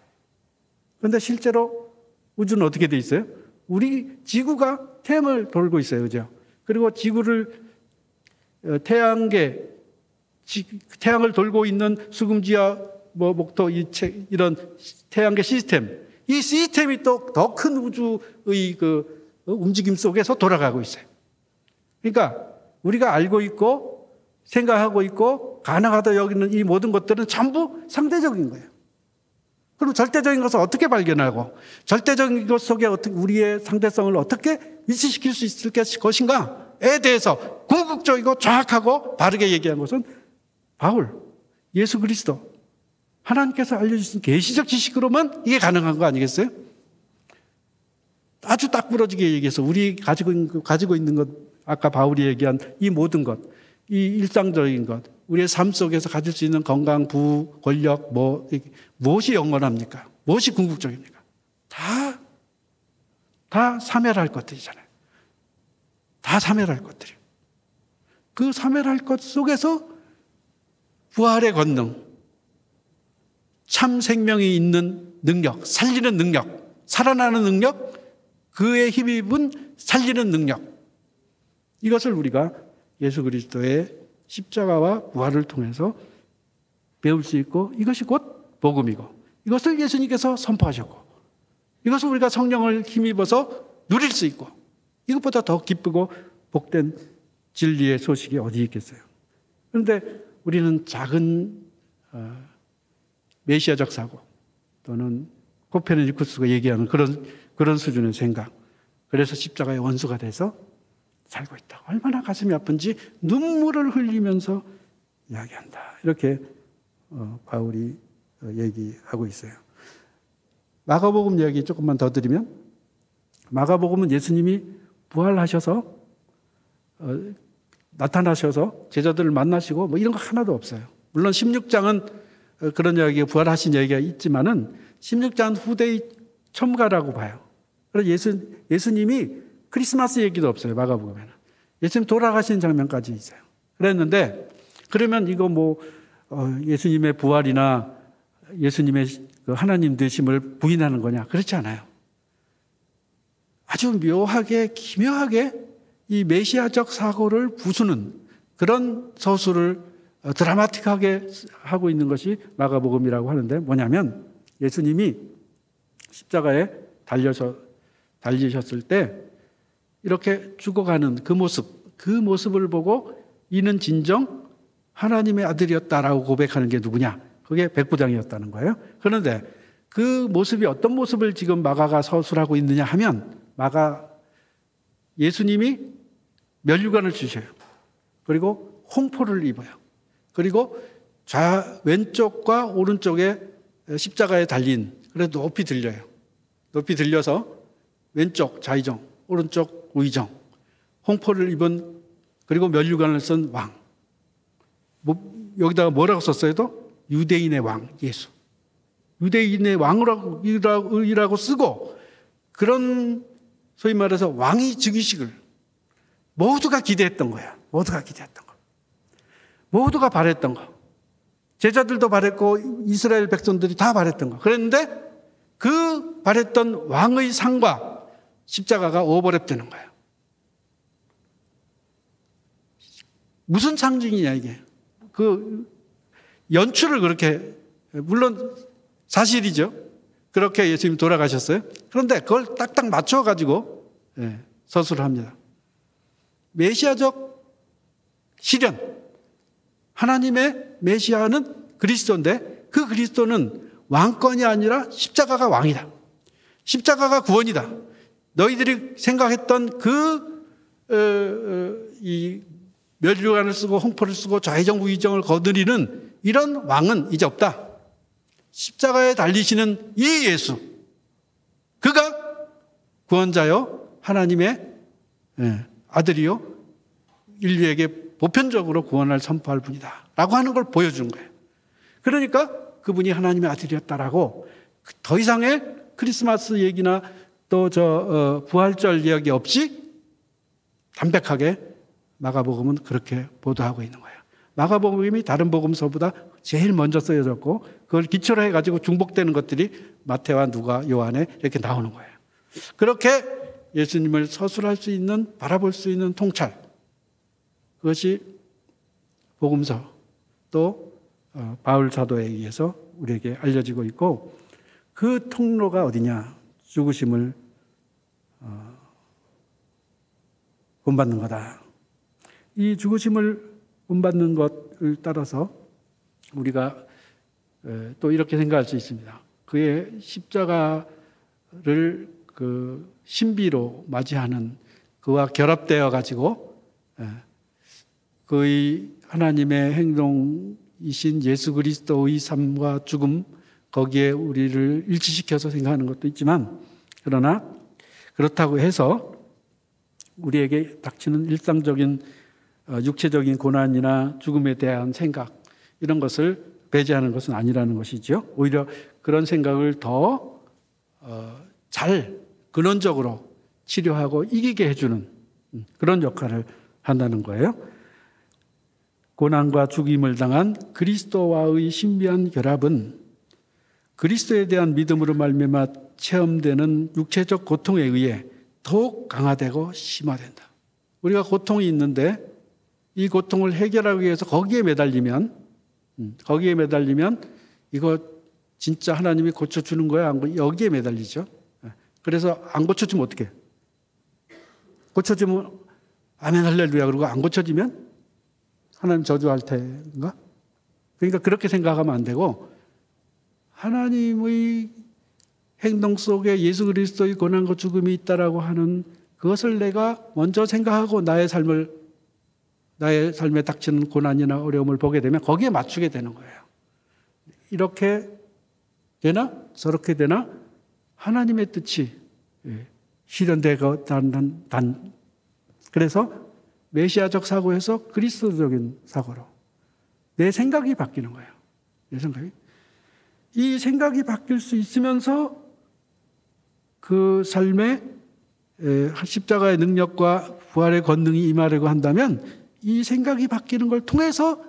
S1: 그런데 실제로 우주는 어떻게 돼 있어요? 우리 지구가 태양을 돌고 있어요. 그죠? 그리고 지구를 태양을 돌고 있는 수금지와 목토 이런 태양계 시스템, 이 시스템이 또 더 큰 우주의 그 움직임 속에서 돌아가고 있어요. 그러니까 우리가 알고 있고 생각하고 있고 가능하다 여기는 이 모든 것들은 전부 상대적인 거예요. 그럼 절대적인 것을 어떻게 발견하고 절대적인 것 속에 우리의 상대성을 어떻게 일치시킬 수 있을 것인가에 대해서 궁극적이고 정확하고 바르게 얘기한 것은 바울, 예수 그리스도, 하나님께서 알려주신 계시적 지식으로만 이게 가능한 거 아니겠어요? 아주 딱 부러지게 얘기해서 우리 가지고 있는 것, 아까 바울이 얘기한 이 모든 것, 이 일상적인 것, 우리의 삶 속에서 가질 수 있는 건강, 부귀, 권력, 무엇이 영원합니까? 무엇이 궁극적입니까? 다 사멸할 것들이잖아요. 다 사멸할 것들이에요. 그 사멸할 것 속에서 부활의 권능, 참 생명이 있는 능력, 살리는 능력, 살아나는 능력, 그에 힘입은 살리는 능력, 이것을 우리가 예수 그리스도의 십자가와 부활을 통해서 배울 수 있고, 이것이 곧 복음이고, 이것을 예수님께서 선포하셨고, 이것을 우리가 성령을 힘입어서 누릴 수 있고, 이것보다 더 기쁘고 복된 진리의 소식이 어디 있겠어요. 그런데 우리는 작은 메시아적 사고 또는 코페르니쿠스가 얘기하는 그런 수준의 생각, 그래서 십자가의 원수가 돼서 살고 있다. 얼마나 가슴이 아픈지 눈물을 흘리면서 이야기한다. 이렇게 바울이 얘기하고 있어요. 마가복음 이야기 조금만 더 드리면, 마가복음은 예수님이 부활하셔서 나타나셔서 제자들을 만나시고 뭐 이런 거 하나도 없어요. 물론 16장은 그런 이야기가 부활하신 얘기가 있지만은 16장 후대의 첨가라고 봐요. 그래서 예수님이 크리스마스 얘기도 없어요. 마가복음에는. 예수님 돌아가신 장면까지 있어요. 그랬는데 그러면 이거 예수님의 부활이나 예수님의 그 하나님 되심을 부인하는 거냐? 그렇지 않아요. 아주 묘하게 기묘하게 이 메시아적 사고를 부수는 그런 서술을 드라마틱하게 하고 있는 것이 마가복음이라고 하는데, 뭐냐면 예수님이 십자가에 달리셨을 때 이렇게 죽어가는 그 모습을 보고 이는 진정 하나님의 아들이었다라고 고백하는 게 누구냐? 그게 백부장이었다는 거예요. 그런데 그 모습이 어떤 모습을 지금 마가가 서술하고 있느냐 하면, 예수님이 면류관을 주셔요. 그리고 홍포를 입어요. 그리고 왼쪽과 오른쪽에 십자가에 달린, 그래도 높이 들려요. 높이 들려서 왼쪽 좌의정, 오른쪽 우의정, 홍포를 입은, 그리고 면류관을 쓴 왕. 여기다가 뭐라고 썼어요? 또 유대인의 왕 예수, 유대인의 왕이라고 쓰고, 그런 소위 말해서 왕의 즉위식을 모두가 기대했던 거야. 모두가 기대했던 거, 모두가 바랬던 거, 제자들도 바랬고 이스라엘 백성들이 다 바랬던 거. 그런데 그 바랬던 왕의 상과 십자가가 오버랩되는 거예요. 무슨 상징이냐 이게. 그 연출을 그렇게, 물론 사실이죠. 그렇게 예수님이 돌아가셨어요. 그런데 그걸 딱딱 맞춰가지고 서술을 합니다. 메시아적 실현, 하나님의 메시아는 그리스도인데 그 그리스도는 왕권이 아니라 십자가가 왕이다. 십자가가 구원이다. 너희들이 생각했던 이 멸류관을 쓰고 홍포를 쓰고 좌의정부 위정을 거느리는 이런 왕은 이제 없다. 십자가에 달리시는 이 예수, 그가 구원자요 하나님의 아들이요 인류에게 보편적으로 구원을 선포할 분이다 라고 하는 걸 보여주는 거예요. 그러니까 그분이 하나님의 아들이었다라고 더 이상의 크리스마스 얘기나 또 부활절 이야기 없이 담백하게 마가복음은 그렇게 보도하고 있는 거예요. 마가복음이 다른 복음서보다 제일 먼저 쓰여졌고 그걸 기초로 해가지고 중복되는 것들이 마태와 누가, 요한에 이렇게 나오는 거예요. 그렇게 예수님을 서술할 수 있는, 바라볼 수 있는 통찰, 그것이 복음서 또 바울 사도에 의해서 우리에게 알려지고 있고, 그 통로가 어디냐? 죽으심을 본받는 거다. 이 죽으심을 본받는 것을 따라서 우리가 또 이렇게 생각할 수 있습니다. 그의 십자가를 그 신비로 맞이하는, 그와 결합되어 가지고 그의 하나님의 행동이신 예수 그리스도의 삶과 죽음, 거기에 우리를 일치시켜서 생각하는 것도 있지만, 그러나 그렇다고 해서 우리에게 닥치는 일상적인 육체적인 고난이나 죽음에 대한 생각, 이런 것을 배제하는 것은 아니라는 것이죠. 오히려 그런 생각을 더 잘 근원적으로 치료하고 이기게 해주는 그런 역할을 한다는 거예요. 고난과 죽임을 당한 그리스도와의 신비한 결합은 그리스도에 대한 믿음으로 말미암아 체험되는 육체적 고통에 의해 더욱 강화되고 심화된다. 우리가 고통이 있는데 이 고통을 해결하기 위해서 거기에 매달리면 이거 진짜 하나님이 고쳐주는 거야? 여기에 매달리죠. 그래서 안 고쳐주면 어떡해? 고쳐주면 아멘 할렐루야 그러고 안 고쳐지면 하나님 저주할 텐가? 그러니까 그렇게 생각하면 안 되고, 하나님의 행동 속에 예수 그리스도의 고난과 죽음이 있다라고 하는 그것을 내가 먼저 생각하고 나의 삶에 닥치는 고난이나 어려움을 보게 되면 거기에 맞추게 되는 거예요. 이렇게 되나 저렇게 되나 하나님의 뜻이 실현되고 그래서 메시아적 사고에서 그리스도적인 사고로 내 생각이 바뀌는 거예요. 내 생각이. 이 생각이 바뀔 수 있으면서 그 삶에 십자가의 능력과 부활의 권능이 임하려고 한다면 이 생각이 바뀌는 걸 통해서만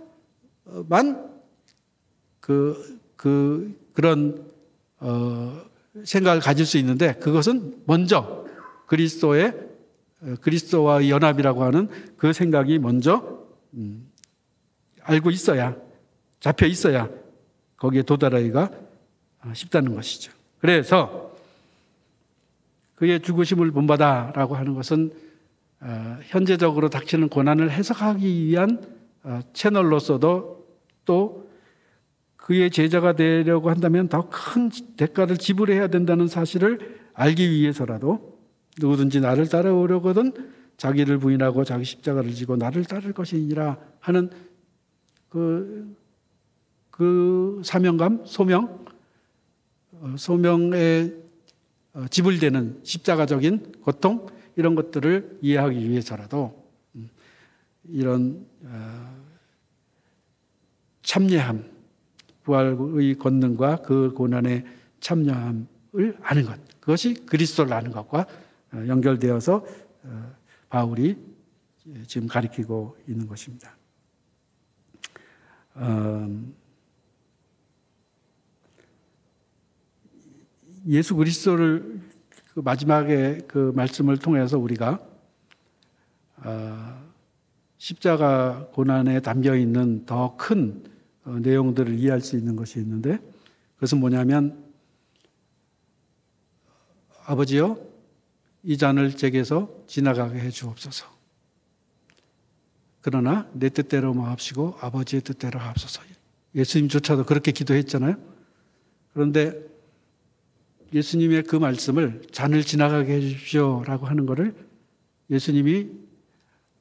S1: 그런 생각을 가질 수 있는데, 그것은 먼저 그리스도와의 연합이라고 하는 그 생각이 먼저 알고 있어야, 잡혀 있어야 거기에 도달하기가 쉽다는 것이죠. 그래서 그의 죽으심을 본받아라고 하는 것은 현재적으로 닥치는 고난을 해석하기 위한 채널로서도, 또 그의 제자가 되려고 한다면 더 큰 대가를 지불해야 된다는 사실을 알기 위해서라도 누구든지 나를 따라오려거든 자기를 부인하고 자기 십자가를 지고 나를 따를 것이니라 하는 그 사명감, 소명에 지불되는 십자가적인 고통, 이런 것들을 이해하기 위해서라도 이런 참여함, 부활의 권능과 그 고난에 참여함을 아는 것, 그것이 그리스도를 아는 것과 연결되어서 바울이 지금 가리키고 있는 것입니다. 예수 그리스도를 그 마지막에 그 말씀을 통해서 우리가 십자가 고난에 담겨 있는 더 큰 내용들을 이해할 수 있는 것이 있는데, 그것은 뭐냐면, 아버지여 이 잔을 제게서 지나가게 해 주옵소서. 그러나 내 뜻대로 마옵시고 아버지의 뜻대로 하옵소서. 예수님조차도 그렇게 기도했잖아요. 그런데 예수님의 그 말씀을 잔을 지나가게 해 주십시오라고 하는 것을 예수님이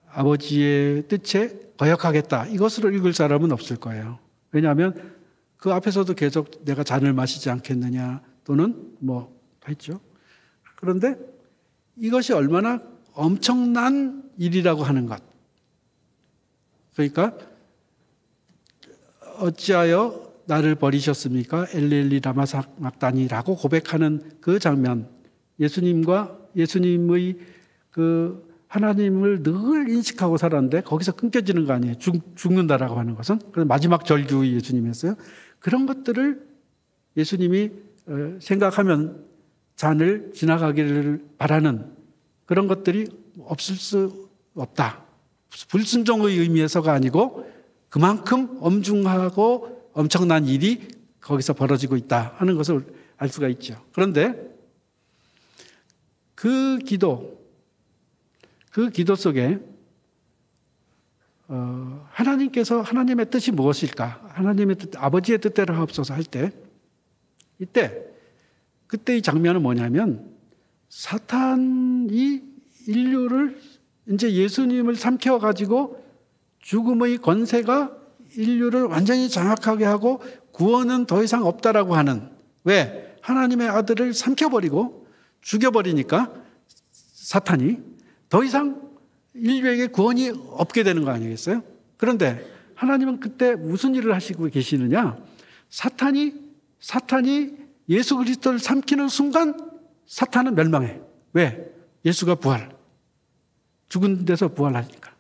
S1: 아버지의 뜻에 거역하겠다, 이것으로 읽을 사람은 없을 거예요. 왜냐하면 그 앞에서도 계속 내가 잔을 마시지 않겠느냐 또는 뭐 했죠. 그런데 이것이 얼마나 엄청난 일이라고 하는 것. 그러니까 어찌하여 나를 버리셨습니까? 엘리엘리 라마 삭박다니라고 고백하는 그 장면, 예수님과 예수님의 그 하나님을 늘 인식하고 살았는데 거기서 끊겨지는 거 아니에요. 죽는다라고 하는 것은. 그래서 마지막 절규의 예수님이었어요. 그런 것들을 예수님이 생각하면 잔을 지나가기를 바라는 그런 것들이 없을 수 없다. 불순종의 의미에서가 아니고 그만큼 엄중하고 엄청난 일이 거기서 벌어지고 있다 하는 것을 알 수가 있죠. 그런데 그 기도 속에 하나님께서 하나님의 뜻이 무엇일까? 하나님의 뜻, 아버지의 뜻대로 하옵소서 할 때, 그때의 장면은 뭐냐면, 사탄이 인류를 이제 예수님을 삼켜가지고 죽음의 권세가 인류를 완전히 장악하게 하고 구원은 더 이상 없다라고 하는, 왜? 하나님의 아들을 삼켜버리고 죽여버리니까 사탄이 더 이상 인류에게 구원이 없게 되는 거 아니겠어요? 그런데 하나님은 그때 무슨 일을 하시고 계시느냐? 사탄이 예수 그리스도를 삼키는 순간 사탄은 멸망해. 왜? 예수가 죽은 데서 부활하니까.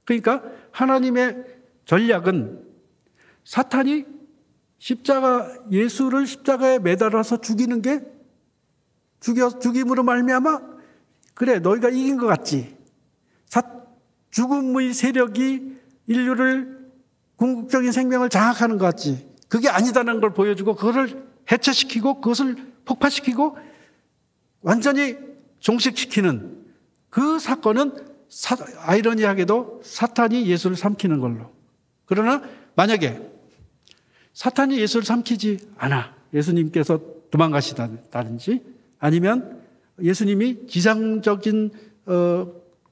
S1: 그러니까 하나님의 전략은 사탄이 예수를 십자가에 매달아서 죽이는 게 죽임으로 말미암아 그래 너희가 이긴 것 같지. 죽음의 세력이 인류를 궁극적인 생명을 장악하는 것 같지. 그게 아니다는 걸 보여주고 그것을 해체시키고 그것을 폭파시키고 완전히 종식시키는 그 사건은 아이러니하게도 사탄이 예수를 삼키는 걸로. 그러나 만약에 사탄이 예수를 삼키지 않아, 예수님께서 도망가시다든지 아니면 예수님이 지상적인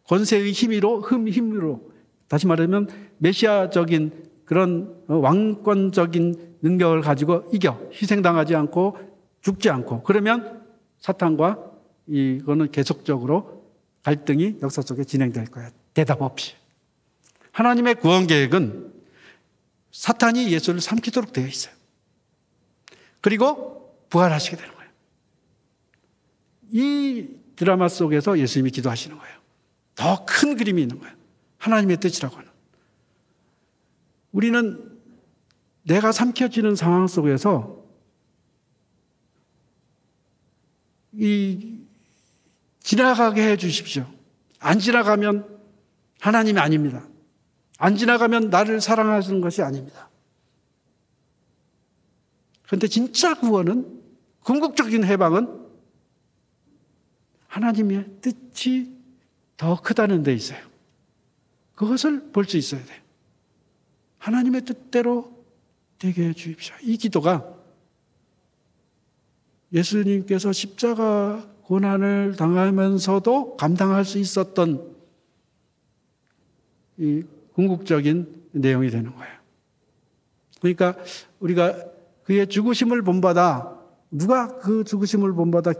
S1: 권세의 힘으로 다시 말하면 메시아적인 그런 왕권적인 능력을 가지고 희생당하지 않고 죽지 않고, 그러면 사탄과 이거는 계속적으로 갈등이 역사 속에 진행될 거야. 대답 없이. 하나님의 구원 계획은 사탄이 예수를 삼키도록 되어 있어요. 그리고 부활하시게 되는 거예요. 이 드라마 속에서 예수님이 기도하시는 거예요. 더 큰 그림이 있는 거예요. 하나님의 뜻이라고 하는. 우리는 내가 삼켜지는 상황 속에서 지나가게 해 주십시오. 안 지나가면 하나님이 아닙니다. 안 지나가면 나를 사랑하시는 것이 아닙니다. 그런데 진짜 구원은, 궁극적인 해방은 하나님의 뜻이 더 크다는 데 있어요. 그것을 볼 수 있어야 돼요. 하나님의 뜻대로 되게 해 주십시오. 이 기도가 예수님께서 십자가 고난을 당하면서도 감당할 수 있었던 이 궁극적인 내용이 되는 거예요. 그러니까 우리가 그의 죽으심을 본받아, 누가 그 죽으심을 본받아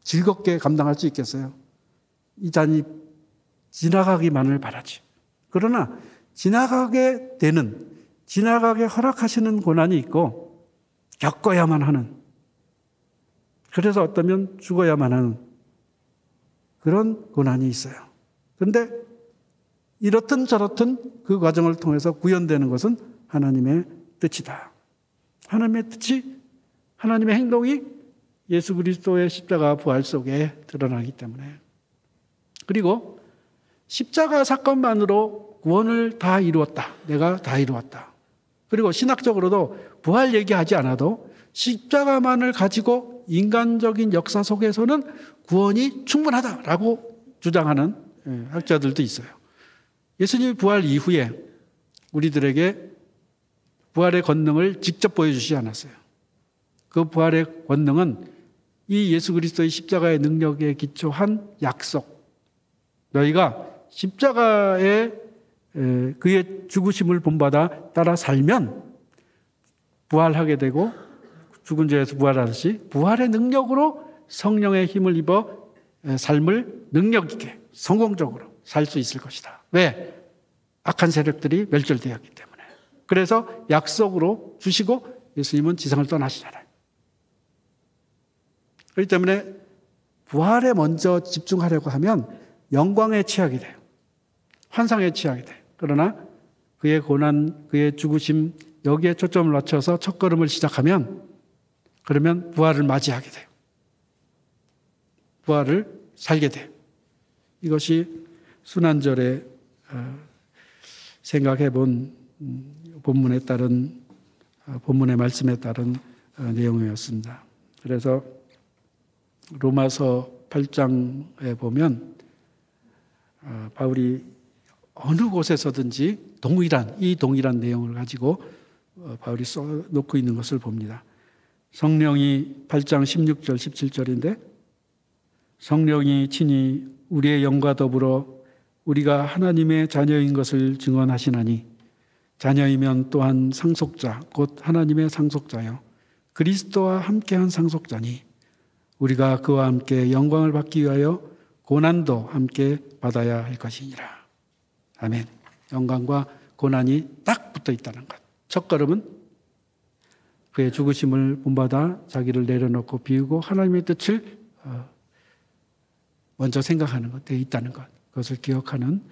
S1: 즐겁게 감당할 수 있겠어요? 이 잔이 지나가기만을 바라지. 그러나 지나가게 허락하시는 고난이 있고 겪어야만 하는, 그래서 어쩌면 죽어야만 하는 그런 고난이 있어요. 그런데 이렇든 저렇든 그 과정을 통해서 구현되는 것은 하나님의 뜻이다. 하나님의 뜻이, 하나님의 행동이 예수 그리스도의 십자가 부활 속에 드러나기 때문에. 그리고 십자가 사건만으로 구원을 다 이루었다. 내가 다 이루었다. 그리고 신학적으로도 부활 얘기하지 않아도 십자가만을 가지고 인간적인 역사 속에서는 구원이 충분하다라고 주장하는 학자들도 있어요. 예수님이 부활 이후에 우리들에게 부활의 권능을 직접 보여주시지 않았어요. 그 부활의 권능은 이 예수 그리스도의 십자가의 능력에 기초한 약속. 너희가 십자가에 그의 죽으심을 본받아 따라 살면 부활하게 되고 죽은 자에서 부활하듯이 부활의 능력으로 성령의 힘을 입어 삶을 능력 있게 성공적으로 살 수 있을 것이다. 왜? 악한 세력들이 멸절되었기 때문에. 그래서 약속으로 주시고 예수님은 지상을 떠나시잖아요. 그렇기 때문에 부활에 먼저 집중하려고 하면 영광에 취하게 돼요. 환상에 취하게 돼요. 그러나 그의 고난, 그의 죽으심, 여기에 초점을 맞춰서 첫걸음을 시작하면, 그러면 부활을 맞이하게 돼요. 부활을 살게 돼요. 이것이 순환절에 생각해 본 본문에 따른, 본문의 말씀에 따른 내용이었습니다. 그래서 로마서 8장에 보면 바울이 어느 곳에서든지 이 동일한 내용을 가지고 바울이 써놓고 있는 것을 봅니다. 성령이 8장 16절 17절인데, 성령이 친히 우리의 영과 더불어 우리가 하나님의 자녀인 것을 증언하시나니, 자녀이면 또한 상속자 곧 하나님의 상속자요 그리스도와 함께한 상속자니, 우리가 그와 함께 영광을 받기 위하여 고난도 함께 받아야 할 것이니라. 아멘. 영광과 고난이 딱 붙어 있다는 것. 첫걸음은 그의 죽으심을 본받아 자기를 내려놓고 비우고 하나님의 뜻을 먼저 생각하는 것, 되어 있다는 것. 그것을 기억하는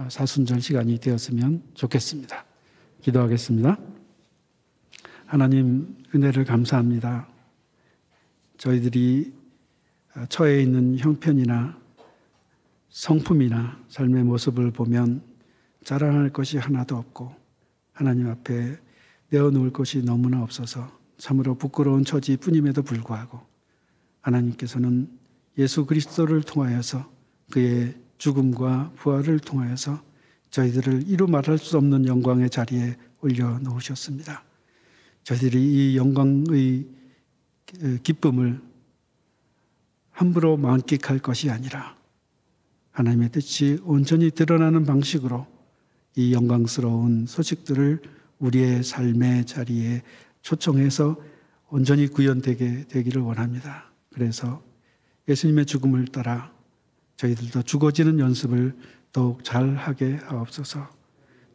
S1: 사순절 시간이 되었으면 좋겠습니다. 기도하겠습니다. 하나님, 은혜를 감사합니다. 저희들이 처해 있는 형편이나 성품이나 삶의 모습을 보면 자랑할 것이 하나도 없고 하나님 앞에 내어놓을 것이 너무나 없어서 참으로 부끄러운 처지뿐임에도 불구하고 하나님께서는 예수 그리스도를 통하여서 그의 죽음과 부활을 통하여서 저희들을 이루 말할 수 없는 영광의 자리에 올려놓으셨습니다. 저희들이 이 영광의 기쁨을 함부로 만끽할 것이 아니라 하나님의 뜻이 온전히 드러나는 방식으로 이 영광스러운 소식들을 우리의 삶의 자리에 초청해서 온전히 구현되게 되기를 원합니다. 그래서 예수님의 죽음을 따라 저희들도 죽어지는 연습을 더욱 잘하게 하옵소서.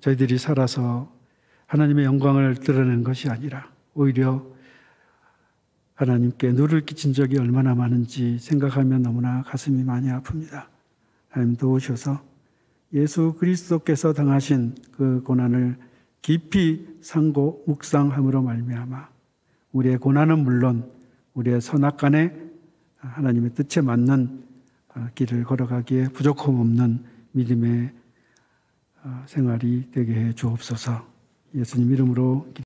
S1: 저희들이 살아서 하나님의 영광을 드러내는 것이 아니라 오히려 하나님께 누를 끼친 적이 얼마나 많은지 생각하면 너무나 가슴이 많이 아픕니다. 하나님 도우셔서 예수 그리스도께서 당하신 그 고난을 깊이 상고 묵상함으로 말미암아 우리의 고난은 물론 우리의 선악간에 하나님의 뜻에 맞는 길을 걸어가기에 부족함 없는 믿음의 생활이 되게 해 주옵소서. 예수님 이름으로